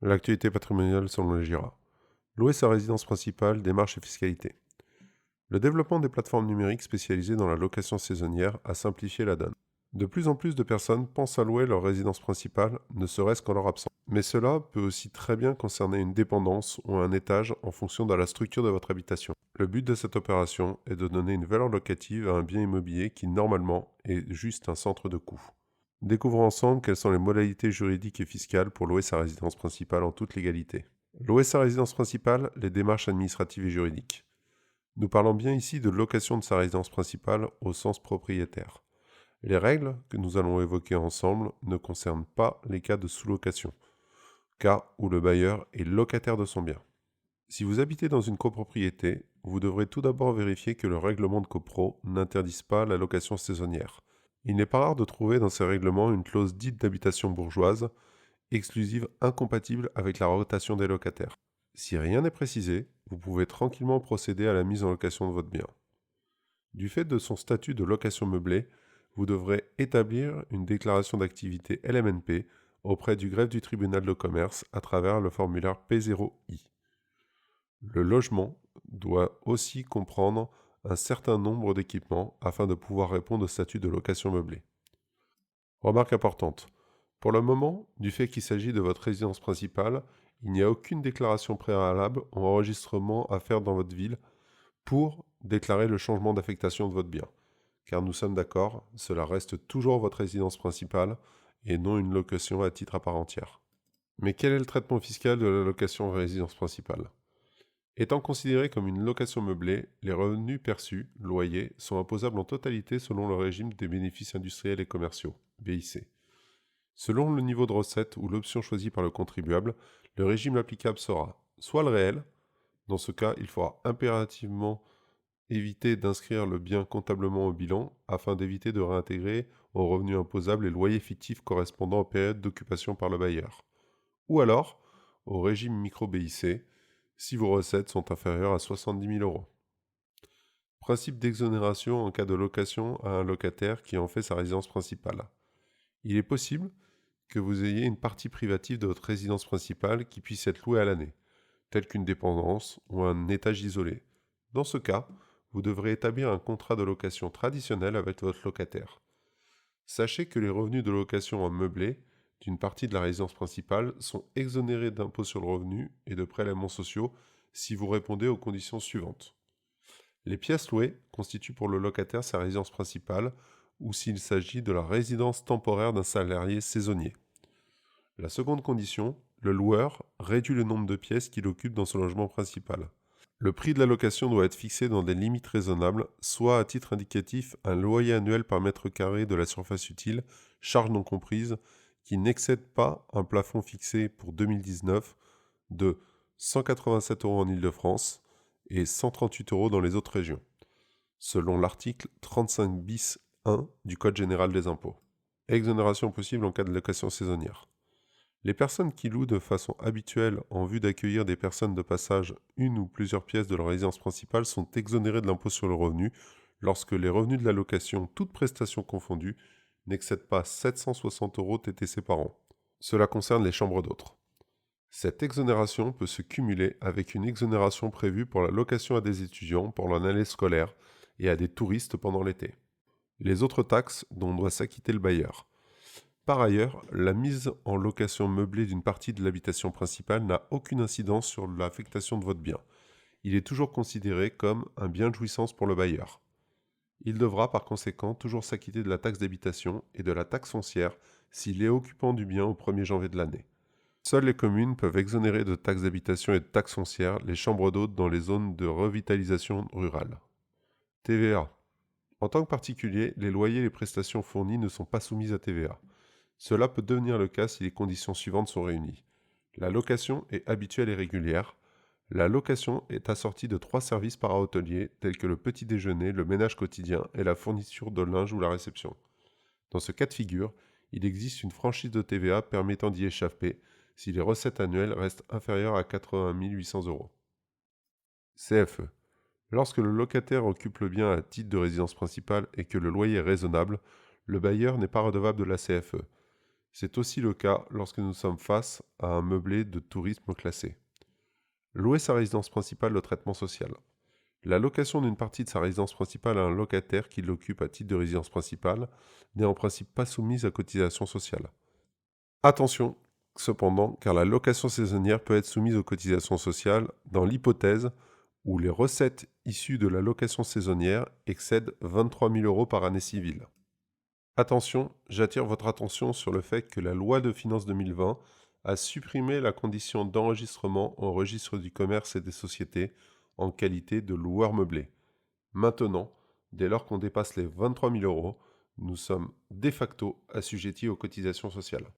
L'actualité patrimoniale selon le GIRA. Louer sa résidence principale, démarches et fiscalité. Le développement des plateformes numériques spécialisées dans la location saisonnière a simplifié la donne. De plus en plus de personnes pensent à louer leur résidence principale, ne serait-ce qu'en leur absence. Mais cela peut aussi très bien concerner une dépendance ou un étage en fonction de la structure de votre habitation. Le but de cette opération est de donner une valeur locative à un bien immobilier qui, normalement, est juste un centre de coût. Découvrons ensemble quelles sont les modalités juridiques et fiscales pour louer sa résidence principale en toute légalité. Louer sa résidence principale, les démarches administratives et juridiques. Nous parlons bien ici de location de sa résidence principale au sens propriétaire. Les règles que nous allons évoquer ensemble ne concernent pas les cas de sous-location, cas où le bailleur est locataire de son bien. Si vous habitez dans une copropriété, vous devrez tout d'abord vérifier que le règlement de copro n'interdise pas la location saisonnière. Il n'est pas rare de trouver dans ces règlements une clause dite d'habitation bourgeoise, exclusive incompatible avec la rotation des locataires. Si rien n'est précisé, vous pouvez tranquillement procéder à la mise en location de votre bien. Du fait de son statut de location meublée, vous devrez établir une déclaration d'activité LMNP auprès du greffe du tribunal de commerce à travers le formulaire P0I. Le logement doit aussi comprendre un certain nombre d'équipements afin de pouvoir répondre au statut de location meublée. Remarque importante. Pour le moment, du fait qu'il s'agit de votre résidence principale, il n'y a aucune déclaration préalable ou enregistrement à faire dans votre ville pour déclarer le changement d'affectation de votre bien. Car nous sommes d'accord, cela reste toujours votre résidence principale et non une location à titre à part entière. Mais quel est le traitement fiscal de la location résidence principale ? Étant considérés comme une location meublée, les revenus perçus, loyers, sont imposables en totalité selon le régime des bénéfices industriels et commerciaux, BIC. Selon le niveau de recette ou l'option choisie par le contribuable, le régime applicable sera soit le réel, dans ce cas il faudra impérativement éviter d'inscrire le bien comptablement au bilan afin d'éviter de réintégrer aux revenus imposables les loyers fictifs correspondant aux périodes d'occupation par le bailleur. Ou alors, au régime micro-BIC, si vos recettes sont inférieures à 70 000 euros. Principe d'exonération en cas de location à un locataire qui en fait sa résidence principale. Il est possible que vous ayez une partie privative de votre résidence principale qui puisse être louée à l'année, telle qu'une dépendance ou un étage isolé. Dans ce cas, vous devrez établir un contrat de location traditionnel avec votre locataire. Sachez que les revenus de location en meublé d'une partie de la résidence principale sont exonérés d'impôt sur le revenu et de prélèvements sociaux si vous répondez aux conditions suivantes. Les pièces louées constituent pour le locataire sa résidence principale ou s'il s'agit de la résidence temporaire d'un salarié saisonnier. La seconde condition, le loueur réduit le nombre de pièces qu'il occupe dans son logement principal. Le prix de la location doit être fixé dans des limites raisonnables, soit à titre indicatif un loyer annuel par mètre carré de la surface utile, charges non comprises, qui n'excède pas un plafond fixé pour 2019 de 187 € en Île-de-France et 138 € dans les autres régions, selon l'article 35 bis 1 du Code général des impôts. Exonération possible en cas de location saisonnière. Les personnes qui louent de façon habituelle en vue d'accueillir des personnes de passage une ou plusieurs pièces de leur résidence principale sont exonérées de l'impôt sur le revenu lorsque les revenus de la location, toutes prestations confondues, n'excèdent pas 760 € TTC par an. Cela concerne les chambres d'hôtes. Cette exonération peut se cumuler avec une exonération prévue pour la location à des étudiants pour leur année scolaire et à des touristes pendant l'été. Les autres taxes dont doit s'acquitter le bailleur. Par ailleurs, la mise en location meublée d'une partie de l'habitation principale n'a aucune incidence sur l'affectation de votre bien. Il est toujours considéré comme un bien de jouissance pour le bailleur. Il devra par conséquent toujours s'acquitter de la taxe d'habitation et de la taxe foncière s'il est occupant du bien au 1er janvier de l'année. Seules les communes peuvent exonérer de taxes d'habitation et de taxes foncières les chambres d'hôtes dans les zones de revitalisation rurale. TVA. En tant que particulier, les loyers et les prestations fournies ne sont pas soumises à TVA. Cela peut devenir le cas si les conditions suivantes sont réunies. La location est habituelle et régulière. La location est assortie de 3 services para-hôteliers tels que le petit déjeuner, le ménage quotidien et la fourniture de linge ou la réception. Dans ce cas de figure, il existe une franchise de TVA permettant d'y échapper si les recettes annuelles restent inférieures à 80 800 €. CFE. Lorsque le locataire occupe le bien à titre de résidence principale et que le loyer est raisonnable, le bailleur n'est pas redevable de la CFE. C'est aussi le cas lorsque nous sommes face à un meublé de tourisme classé. Louer sa résidence principale au traitement social. La location d'une partie de sa résidence principale à un locataire qui l'occupe à titre de résidence principale n'est en principe pas soumise à cotisation sociale. Attention, cependant, car la location saisonnière peut être soumise aux cotisations sociales dans l'hypothèse où les recettes issues de la location saisonnière excèdent 23 000 € par année civile. Attention, j'attire votre attention sur le fait que la loi de finances 2020 a supprimé la condition d'enregistrement au registre du commerce et des sociétés en qualité de loueur meublé. Maintenant, dès lors qu'on dépasse les 23 000 €, nous sommes de facto assujettis aux cotisations sociales.